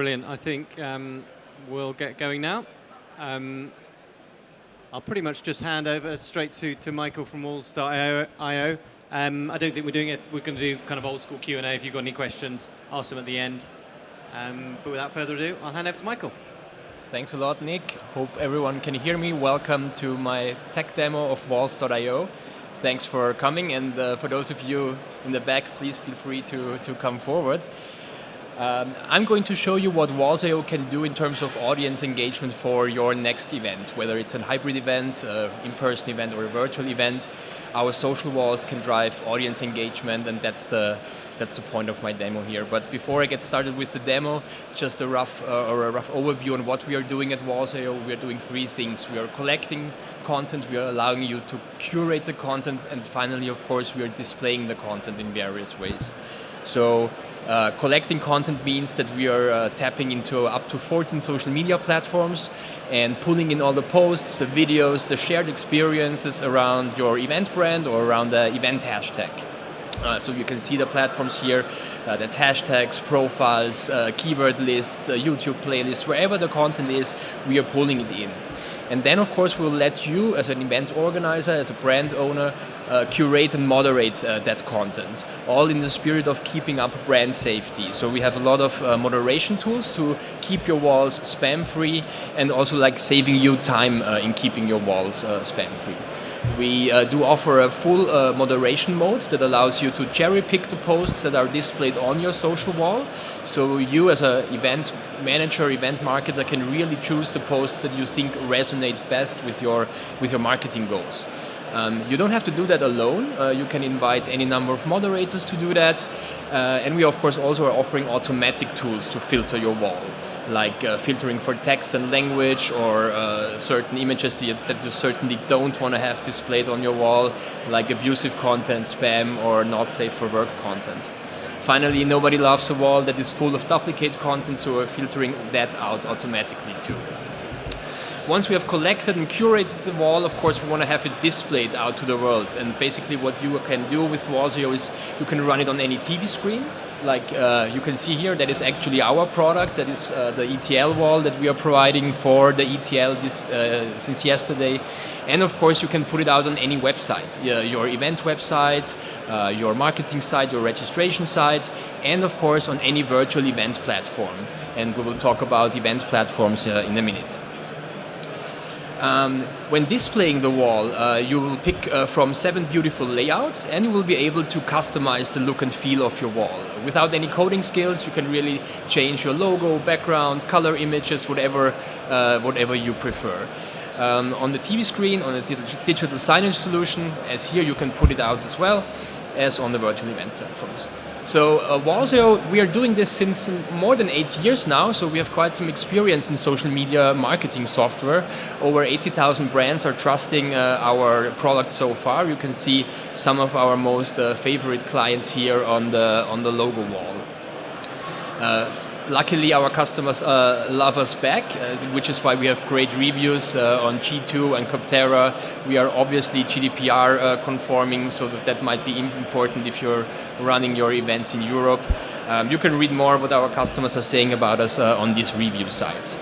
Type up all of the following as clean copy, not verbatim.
Brilliant. I think we'll get going now. I'll pretty much just hand over straight to Michael from Walls.io. I don't think we're doing it. We're going to do kind of old school Q&A. If you've got any questions, ask them at the end. But without further ado, I'll hand over to Michael. Thanks a lot, Nick. Hope everyone can hear me. Welcome to my tech demo of Walls.io. Thanks for coming, and for those of you in the back, please feel free to come forward. I'm going to show you what Walls.io can do in terms of audience engagement for your next event, whether it's a hybrid event, in-person event, or a virtual event. Our social walls can drive audience engagement, and that's the point of my demo here. But before I get started with the demo, just a rough overview on what we are doing at Walls.io. We are doing three things. We are collecting content, we are allowing you to curate the content, and finally, of course, we are displaying the content in various ways. So collecting content means that we are tapping into up to 14 social media platforms and pulling in all the posts, the videos, the shared experiences around your event brand or around the event hashtag. So you can see the platforms here, that's hashtags, profiles, keyword lists, YouTube playlists, wherever the content is, we are pulling it in. And then, of course, we'll let you, as an event organizer, as a brand owner, curate and moderate that content, all in the spirit of keeping up brand safety. So we have a lot of moderation tools to keep your walls spam-free and also like saving you time in keeping your walls spam-free. We do offer a full moderation mode that allows you to cherry pick the posts that are displayed on your social wall. So you as an event manager, event marketer can really choose the posts that you think resonate best with your marketing goals. You don't have to do that alone. You can invite any number of moderators to do that. And we of course also are offering automatic tools to filter your wall, like filtering for text and language, or certain images that you certainly don't want to have displayed on your wall, like abusive content, spam, or not safe for work content. Finally, nobody loves a wall that is full of duplicate content, so we're filtering that out automatically too. Once we have collected and curated the wall, of course, we want to have it displayed out to the world. And basically what you can do with Walls.io is you can run it on any TV screen. Like you can see here, that is actually our product. That is the ETL wall that we are providing for the ETL since yesterday. And of course, you can put it out on any website, your event website, your marketing site, your registration site, and of course on any virtual event platform. And we will talk about event platforms in a minute. When displaying the wall, you will pick from 7 beautiful layouts, and you will be able to customize the look and feel of your wall. Without any coding skills, you can really change your logo, background, color images, whatever you prefer. On the TV screen, on a digital signage solution, as here, you can put it out as well as on the virtual event platforms. So Walls.io, we are doing this since more than 8 years now, so we have quite some experience in social media marketing software. Over 80,000 brands are trusting our product so far. You can see some of our most favorite clients here on the logo wall. Luckily, our customers love us back, which is why we have great reviews on G2 and Coptera. We are obviously GDPR conforming, so that might be important if you're running your events in Europe. You can read more what our customers are saying about us on these review sites.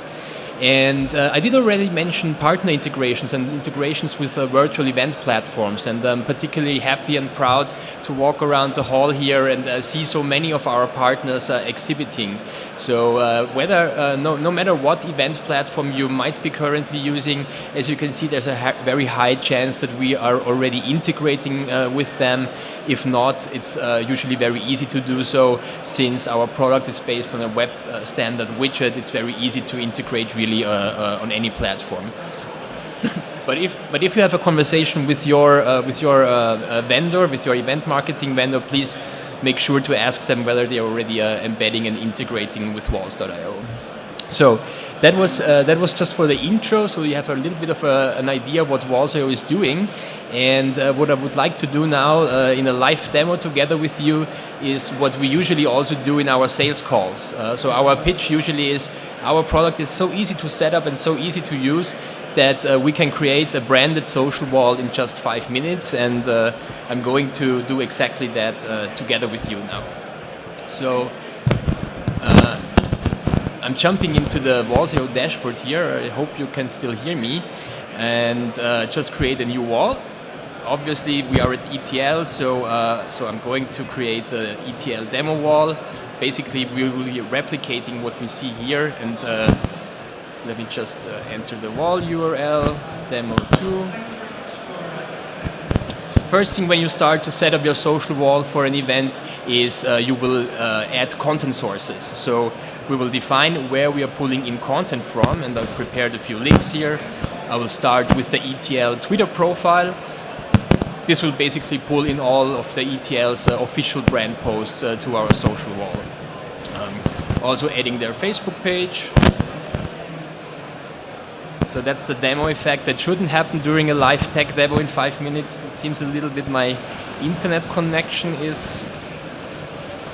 And I did already mention partner integrations and integrations with virtual event platforms, and I'm particularly happy and proud to walk around the hall here and see so many of our partners exhibiting. So no matter what event platform you might be currently using, as you can see, there's a very high chance that we are already integrating with them. If not, it's usually very easy to do so, since our product is based on a web standard widget. It's very easy to integrate really on any platform. But if you have a conversation with your vendor, with your event marketing vendor, please make sure to ask them whether they are already embedding and integrating with Walls.io. So that was just for the intro, so you have a little bit of an idea what Walls.io is doing. And what I would like to do now in a live demo together with you is what we usually also do in our sales calls. So our pitch usually is our product is so easy to set up and so easy to use that we can create a branded social wall in just 5 minutes, and I'm going to do exactly that together with you now. So I'm jumping into the Wall.io dashboard here. I hope you can still hear me. And just create a new wall. Obviously, we are at ETL, so I'm going to create an ETL demo wall. Basically, we will be replicating what we see here. And let me just enter the wall URL, demo2. First thing when you start to set up your social wall for an event is you will add content sources. So we will define where we are pulling in content from, and I've prepared a few links here. I will start with the ETL Twitter profile. This will basically pull in all of the ETL's official brand posts to our social wall. Also adding their Facebook page. So that's the demo effect. That shouldn't happen during a live tech demo in 5 minutes. It seems a little bit my internet connection is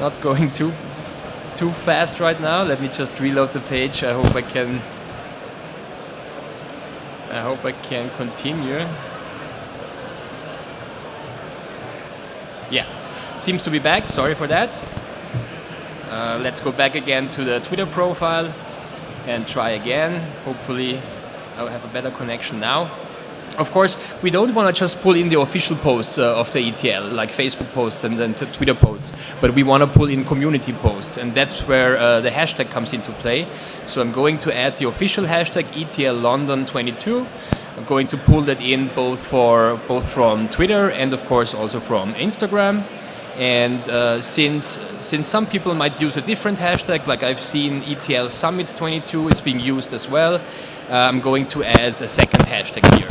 not going too fast right now. Let me just reload the page. I hope I can continue. Yeah, seems to be back. Sorry for that. Let's go back again to the Twitter profile and try again. Hopefully I'll have a better connection now. Of course, we don't want to just pull in the official posts of the ETL, like Facebook posts and then Twitter posts, but we want to pull in community posts, and that's where the hashtag comes into play. So I'm going to add the official hashtag ETL London 22. I'm going to pull that in both from Twitter and of course also from Instagram. And since some people might use a different hashtag, like I've seen ETL Summit 22 is being used as well, I'm going to add a second hashtag here.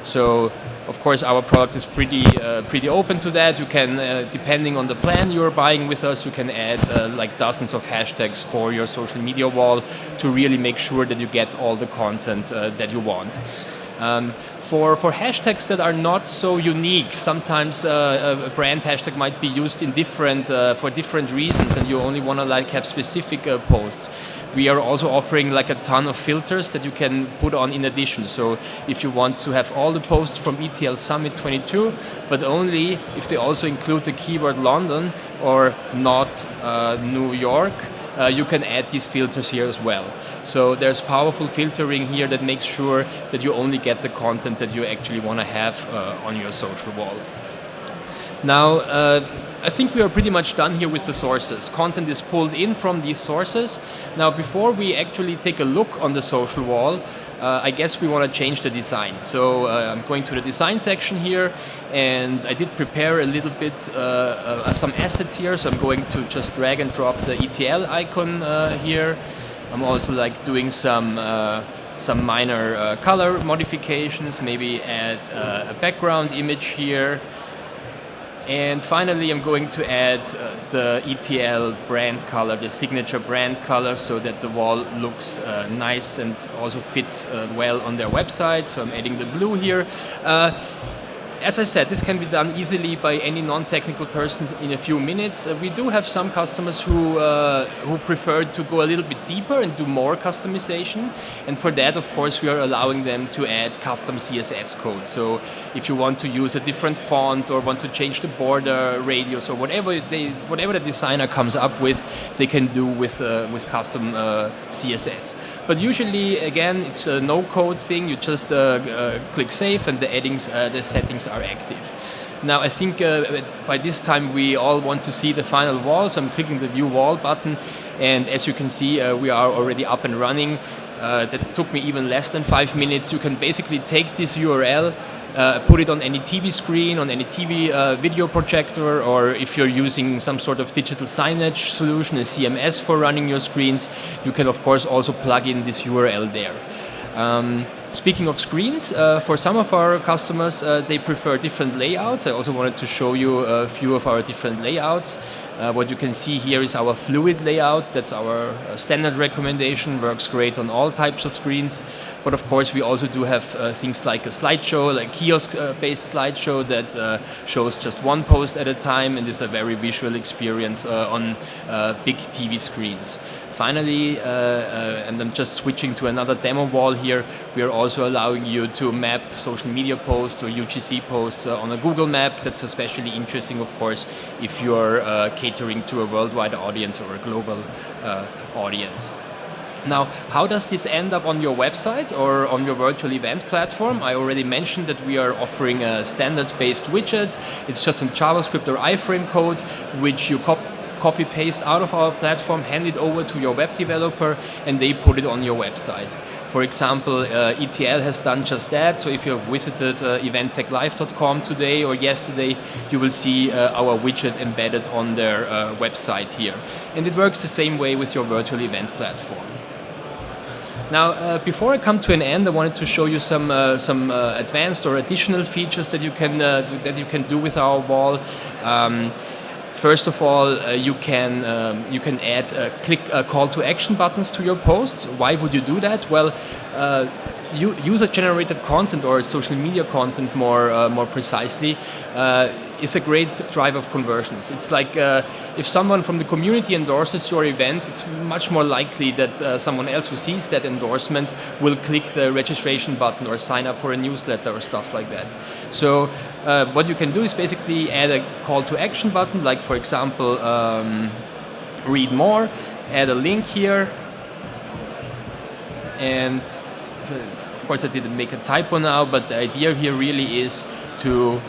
So, of course, our product is pretty open to that. You can, depending on the plan you're buying with us, you can add like dozens of hashtags for your social media wall to really make sure that you get all the content that you want. For hashtags that are not so unique, sometimes a brand hashtag might be used in for different reasons, and you only want to like have specific posts. We are also offering like a ton of filters that you can put on in addition. So if you want to have all the posts from ETL Summit 22, but only if they also include the keyword London or not New York, you can add these filters here as well. So there's powerful filtering here that makes sure that you only get the content that you actually want to have on your social wall. Now, I think we are pretty much done here with the sources. Content is pulled in from these sources. Now, before we actually take a look on the social wall, I guess we want to change the design. So I'm going to the design section here, and I did prepare a little bit some assets here. So I'm going to just drag and drop the ETL icon here. I'm also like doing some minor color modifications, maybe add a background image here. And finally, I'm going to add the ETL brand color, the signature brand color, so that the wall looks nice and also fits well on their website. So I'm adding the blue here. As I said, this can be done easily by any non-technical person in a few minutes. We do have some customers who prefer to go a little bit deeper and do more customization. And for that, of course, we are allowing them to add custom CSS code. So if you want to use a different font or want to change the border radius or whatever the designer comes up with, they can do with custom CSS. But usually, again, it's a no-code thing. You just click save, and the settings are active. Now I think by this time we all want to see the final wall, so I'm clicking the view wall button, and as you can see we are already up and running. That took me even less than 5 minutes. You can basically take this URL, put it on any TV screen, on any TV video projector, or if you're using some sort of digital signage solution, a CMS for running your screens, you can of course also plug in this URL there. Speaking of screens, for some of our customers, they prefer different layouts. I also wanted to show you a few of our different layouts. What you can see here is our fluid layout. That's our standard recommendation, works great on all types of screens. But of course, we also do have things like a slideshow, like kiosk-based slideshow that shows just one post at a time and is a very visual experience on big TV screens. Finally, and I'm just switching to another demo wall here, we are also allowing you to map social media posts or UGC posts on a Google map. That's especially interesting, of course, if you're catering to a worldwide audience or a global audience. Now, how does this end up on your website or on your virtual event platform? I already mentioned that we are offering a standards-based widget. It's just in JavaScript or iframe code, which you copy paste out of our platform, hand it over to your web developer, and they put it on your website. For example, ETL has done just that. So if you have visited eventtechlive.com today or yesterday, you will see our widget embedded on their website here. And it works the same way with your virtual event platform. Now, before I come to an end, I wanted to show you some advanced or additional features that you can do with our wall. First of all, you can add call to action buttons to your posts. Why would you do that? Well, user-generated content or social media content, more precisely, is a great driver of conversions. It's like if someone from the community endorses your event, it's much more likely that someone else who sees that endorsement will click the registration button or sign up for a newsletter or stuff like that. So what you can do is basically add a call to action button, like for example, read more, add a link here, and of course I didn't make a typo now, but the idea here really is to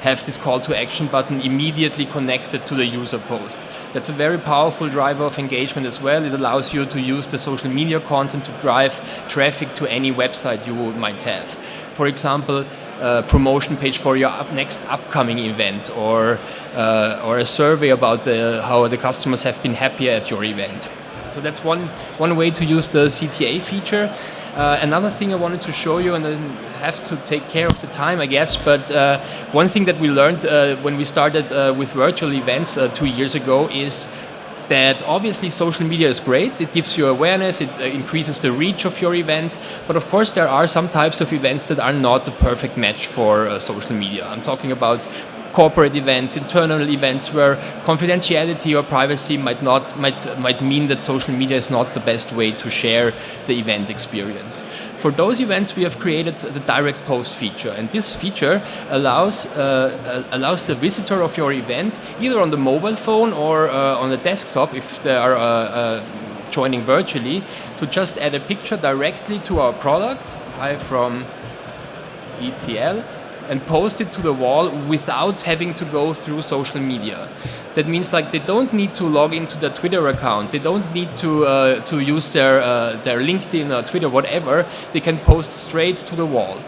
have this call to action button immediately connected to the user post. That's a very powerful driver of engagement as well. It allows you to use the social media content to drive traffic to any website you might have. For example, a promotion page for your next upcoming event, or a survey about how the customers have been happier at your event. So that's one way to use the CTA feature. Another thing I wanted to show you, and I have to take care of the time, I guess, but one thing that we learned when we started with virtual events 2 years ago is that obviously social media is great. It gives you awareness, it increases the reach of your event, but of course there are some types of events that are not a perfect match for social media. I'm talking about corporate events, internal events where confidentiality or privacy might mean that social media is not the best way to share the event experience. For those events, we have created the direct post feature, and this feature allows the visitor of your event, either on the mobile phone or on the desktop, if they are joining virtually, to just add a picture directly to our product, hi from ETL, and post it to the wall without having to go through social media. That means like they don't need to log into their Twitter account. They don't need to use their LinkedIn or Twitter, whatever. They can post straight to the wall.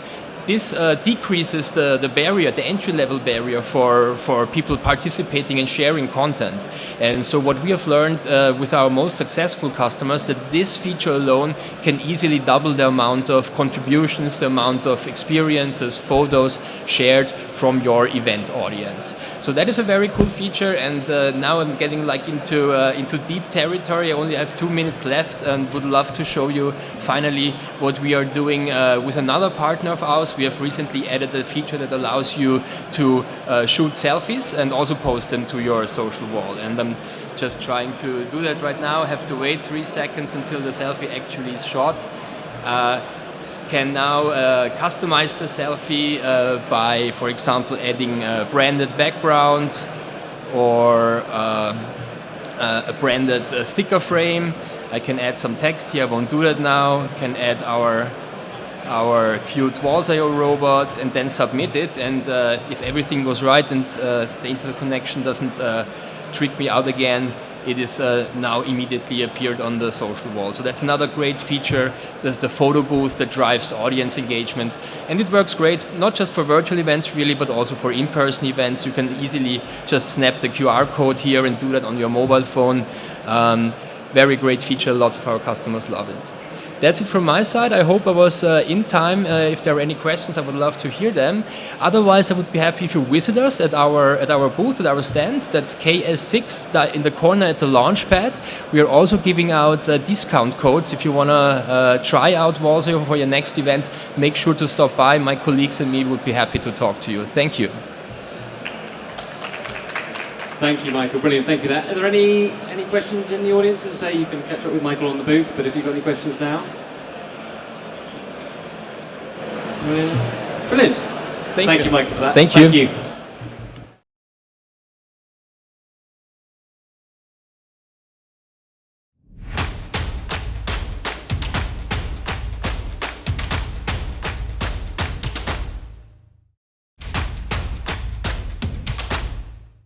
This decreases the barrier, the entry-level barrier for people participating and sharing content. And so what we have learned with our most successful customers, that this feature alone can easily double the amount of contributions, the amount of experiences, photos shared from your event audience. So that is a very cool feature, and now I'm getting like into deep territory. I only have 2 minutes left and would love to show you finally what we are doing with another partner of ours. We have recently added a feature that allows you to shoot selfies and also post them to your social wall. And I'm just trying to do that right now. I have to wait 3 seconds until the selfie actually is shot. Can now customize the selfie by, for example, adding a branded background or a branded sticker frame. I can add some text here. I won't do that now. Can add our cute Walls.io robot and then submit it. And if everything goes right and the interconnection doesn't trick me out again, it is now immediately appeared on the social wall. So that's another great feature. There's the photo booth that drives audience engagement. And it works great, not just for virtual events really, but also for in-person events. You can easily just snap the QR code here and do that on your mobile phone. Very great feature. A lot of our customers love it. That's it from my side. I hope I was in time. If there are any questions, I would love to hear them. Otherwise, I would be happy if you visit us at our booth, at our stand. That's KS6 in the corner at the Launchpad. We are also giving out discount codes. If you want to try out Walls.io for your next event, make sure to stop by. My colleagues and me would be happy to talk to you. Thank you. Thank you, Michael. Brilliant. Thank you. Are there any questions in the audience? As I say, you can catch up with Michael on the booth, but if you've got any questions now. Brilliant. Thank you, Michael, for that. Thank you.